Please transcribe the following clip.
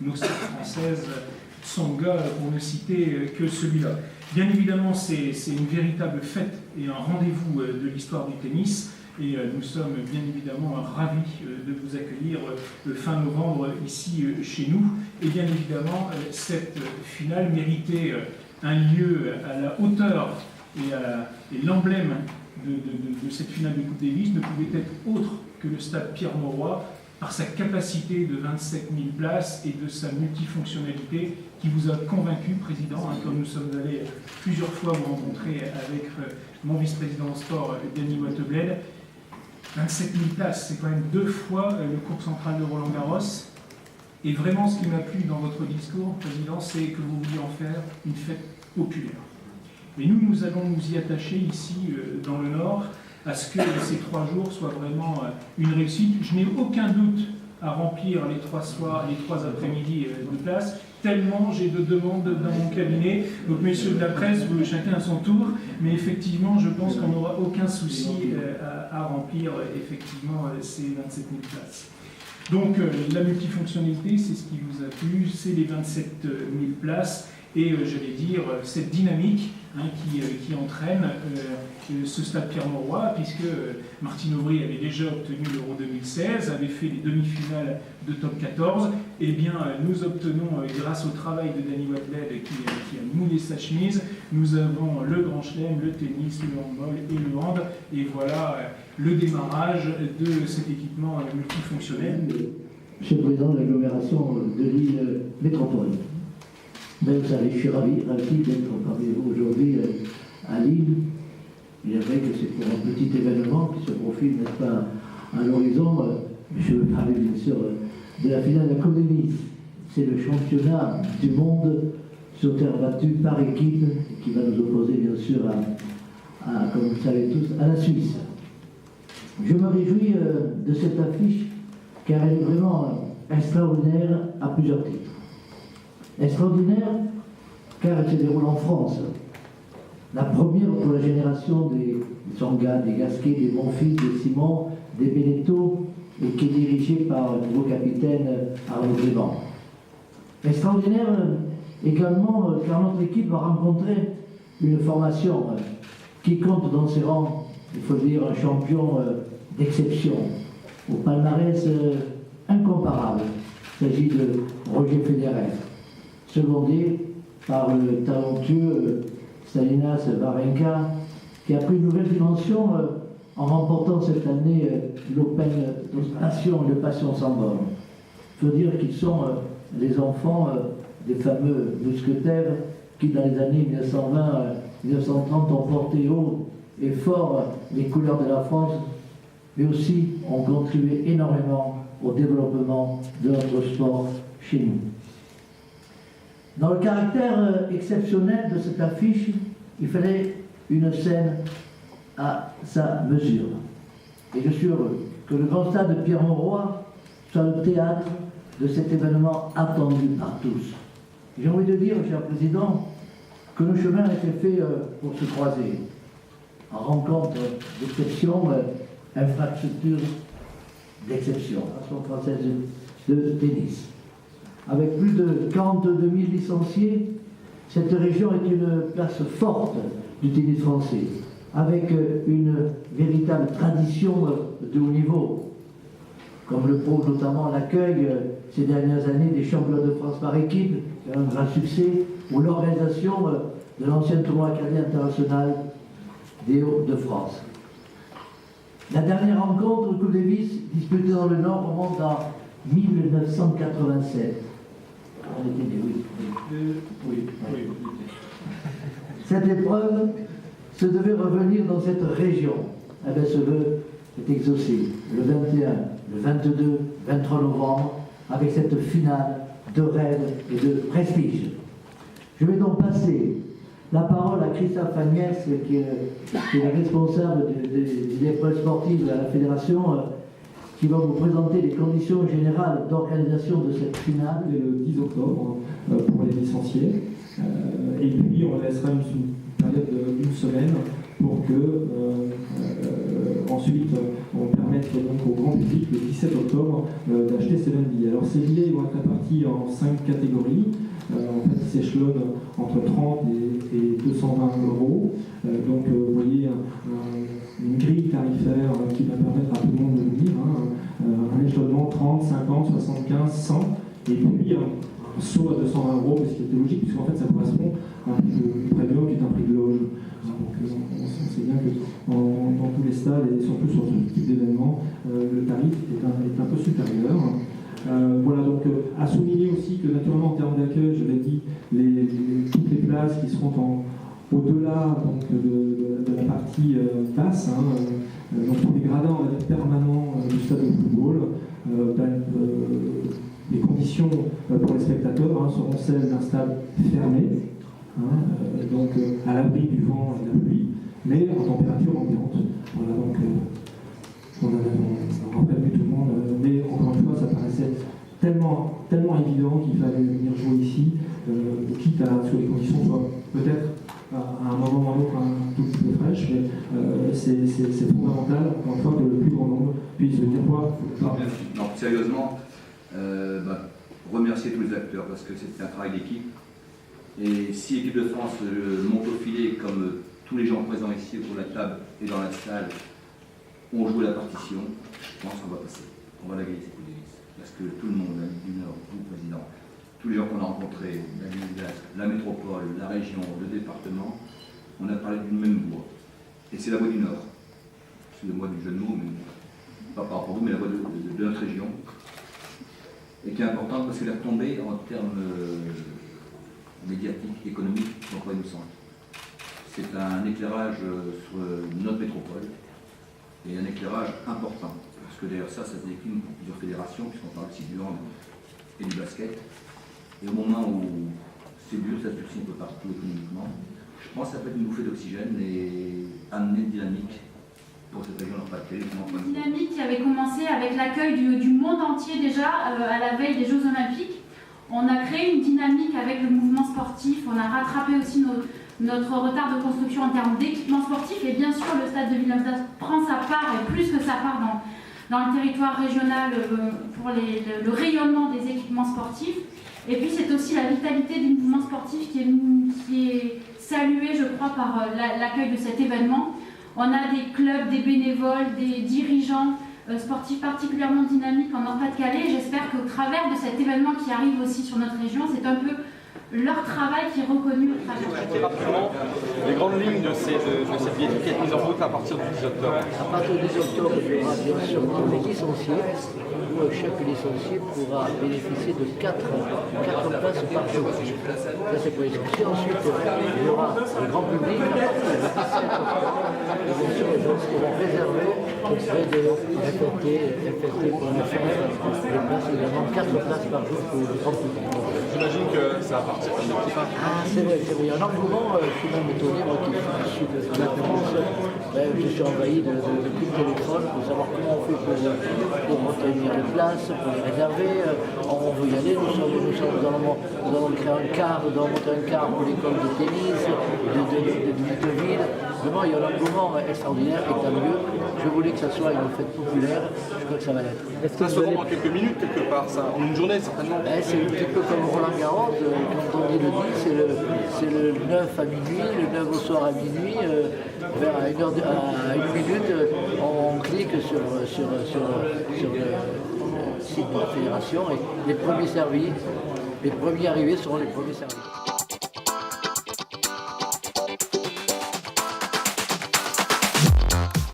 nos stars françaises, Tsonga, pour ne citer que celui-là. Bien évidemment, c'est une véritable fête et un rendez-vous de l'histoire du tennis. Et nous sommes bien évidemment ravis de vous accueillir fin novembre ici chez nous. Et bien évidemment, cette finale méritait un lieu à la hauteur et l'emblème de cette finale de Coupe Davis ne pouvait être autre que le stade Pierre-Mauroy, par sa capacité de 27 000 places et de sa multifonctionnalité qui vous a convaincu, Président, quand nous sommes allés plusieurs fois vous rencontrer avec mon vice-président au sport, Denis Mottebled. 27 000 places, c'est quand même 2 fois le cours central de Roland-Garros. Et vraiment, ce qui m'a plu dans votre discours, Président, c'est que vous vouliez en faire une fête populaire. Et nous allons nous y attacher ici, dans le Nord, à ce que ces 3 jours soient vraiment une réussite. Je n'ai aucun doute à remplir les 3 soirs, les 3 après-midi de place, tellement j'ai de demandes dans mon cabinet. Donc, messieurs de la presse, chacun à son tour, mais effectivement, je pense qu'on n'aura aucun souci à remplir effectivement ces 27 000 places. Donc, la multifonctionnalité, c'est ce qui vous a plu, c'est les 27 000 places, et j'allais dire, cette dynamique qui entraîne ce stade Pierre-Mauroy, puisque Martine Aubry avait déjà obtenu l'Euro 2016, avait fait les demi-finales de top 14, et bien nous obtenons, grâce au travail de Denis Mottebled qui a moulé sa chemise, nous avons le Grand Chelem, le tennis, le handball et le hand, et voilà le démarrage de cet équipement multifonctionnel. Monsieur le Président de l'agglomération de Lille Métropole. Ben, vous savez, je suis ravi d'être parmi vous aujourd'hui à Lille. Il est vrai que c'est pour un petit événement qui se profile, n'est-ce pas, à l'horizon. Je veux parler bien sûr de la finale de la Coupe Davis. C'est le championnat du monde sur terre battue par équipe qui va nous opposer bien sûr comme vous le savez tous, à la Suisse. Je me réjouis de cette affiche car elle est vraiment extraordinaire à plusieurs titres. Extraordinaire car elle se déroule en France. La première pour la génération des Tsonga, des Gasquet, des Monfils, des Simon, des Beneteau, et qui est dirigée par le nouveau capitaine Arnaud Clément. Extraordinaire également car notre équipe va rencontrer une formation qui compte dans ses rangs, il faut le dire, un champion d'exception, au palmarès incomparable. Il s'agit de Roger Federer, secondé par le talentueux Stanislav Wawrinka, qui a pris une nouvelle dimension en remportant cette année l'Open de Passion sans borne. Il faut dire qu'ils sont les enfants des fameux mousquetaires qui, dans les années 1920-1930, ont porté haut et fort les couleurs de la France, mais aussi ont contribué énormément au développement de notre sport chez nous. Dans le caractère exceptionnel de cette affiche, il fallait une scène à sa mesure. Et je suis heureux que le grand stade de Pierre-Mauroy soit le théâtre de cet événement attendu par tous. J'ai envie de dire, cher Président, que nos chemins étaient faits pour se croiser, en rencontre d'exception, infrastructure d'exception, Association française de tennis. Avec plus de 42 000 licenciés, cette région est une place forte du tennis français, avec une véritable tradition de haut niveau, comme le prouve notamment l'accueil ces dernières années des championnats de France par équipe, qui a un grand succès, ou l'organisation de l'ancien tournoi cadet international des Hauts-de-France. La dernière rencontre de Coupe Davis disputée dans le Nord remonte à 1987. Cette épreuve se devait revenir dans cette région. Eh bien, ce vœu est exaucé le 21, le 22, 23 novembre, avec cette finale de rêve et de prestige. Je vais donc passer la parole à Christophe Agnès, qui est le responsable des épreuves sportives à la Fédération, qui va vous présenter les conditions générales d'organisation de cette finale. Le 10 octobre pour les licenciés. Et puis on laissera une période d'une semaine pour que ensuite on permette donc au grand public le 17 octobre d'acheter ces mêmes billets. Alors ces billets vont être répartis en 5 catégories. En fait, ils s'échelonnent entre 30 et 220 euros. Donc vous voyez une grille tarifaire qui va permettre à tout le monde de venir. Un échelonnement 30, 50, 75, 100, et puis un saut à 220 euros, ce qui était logique, puisqu'en fait ça correspond à un prix de premium qui est un prix de loge. Donc on sait bien que dans tous les stades, et surtout sur ce type d'événement, le tarif est un peu supérieur. Voilà, donc à souligner aussi que naturellement en termes d'accueil, je l'ai dit, toutes les places qui seront au-delà de la partie basse, donc pour les gradins on va dire permanents du stade de football, les conditions pour les spectateurs seront celles d'un stade fermé, donc à l'abri du vent et de la pluie, mais en température ambiante. Voilà, donc on rappelle plus tout le monde, mais encore une fois, ça paraissait tellement évident qu'il fallait venir jouer ici, quitte à ce que les conditions soient peut-être à un moment ou à un autre un tout petit peu fraîches, mais c'est fondamental, encore une fois, que le plus grand nombre puisse venir voir. Non, sérieusement, remercier tous les acteurs parce que c'est un travail d'équipe. Et si l'équipe de France monte au filet comme tous les gens présents ici autour de la table et dans la salle ont joué la partition, je pense qu'on va passer. On va la gagner cette Coupe Davis. Parce que tout le monde, la Ligue du Nord, vous, Président, tous les gens qu'on a rencontrés, la métropole, la région, le département, on a parlé d'une même voix. Et c'est la voix du Nord. Excusez-moi du jeu de mots, mais pas par rapport à vous, mais la voix de notre région. Et qui est importante parce qu'elle est retombée en termes médiatiques, économiques, sont pas innocents. C'est un éclairage sur notre métropole et un éclairage important. Parce que d'ailleurs ça se décline pour plusieurs fédérations, puisqu'on parle aussi du hand et du basket. Et au moment où c'est dur, ça se dessine un peu partout économiquement, je pense que ça peut être une bouffée d'oxygène et amener une dynamique pour cette région Nord-Pas-de-Calais. Une dynamique qui avait commencé avec l'accueil du monde entier déjà à la veille des Jeux Olympiques. On a créé une dynamique avec le mouvement sportif, on a rattrapé aussi notre retard de construction en termes d'équipement sportif, et bien sûr le stade de Villeneuve prend sa part, et plus que sa part dans le territoire régional pour le rayonnement des équipements sportifs. Et puis c'est aussi la vitalité du mouvement sportif qui est saluée, je crois, par l'accueil de cet événement. On a des clubs, des bénévoles, des dirigeants sportifs particulièrement dynamiques en Nord-Pas-de-Calais. J'espère qu'au travers de cet événement qui arrive aussi sur notre région, c'est un peu leur travail qui est reconnu au travers. Rapidement, les grandes lignes de cette billetterie qui est mise en route à partir du 10 octobre. À partir du 10 octobre, il y aura bien sûr pour les licenciés, où chaque licencié pourra bénéficier de 4 places par jour. Ça c'est pour les licenciés. Ensuite, il y aura le grand public à partir du 17 octobre. Et bien sûr, les gens seront réservés auprès de FFT pour la faire des places également, 4 places par jour pour le grand public. J'imagine que ça va partir comme des petits pains. Ah, c'est vrai, il y a un engouement, je suis même étonné, moi qui suis de la France, je suis envahi de coups de téléphone pour savoir comment on fait pour obtenir les places, pour les réserver. On veut y aller, nous allons créer un car, nous allons monter un car pour l'école de tennis, de ville. Vraiment, il y a un engouement extraordinaire, et tant mieux. Je voulais que ça soit une fête populaire, je crois que ça va l'être. Ça se vend en quelques minutes, quelque part, ça, en une journée certainement. C'est un petit peu comme Roland Garros, quand on dit le 10, c'est le 9 à minuit, le 9 au soir à minuit, vers à une minute, on clique sur le site de la fédération et les premiers servis, les premiers arrivés seront les premiers servis.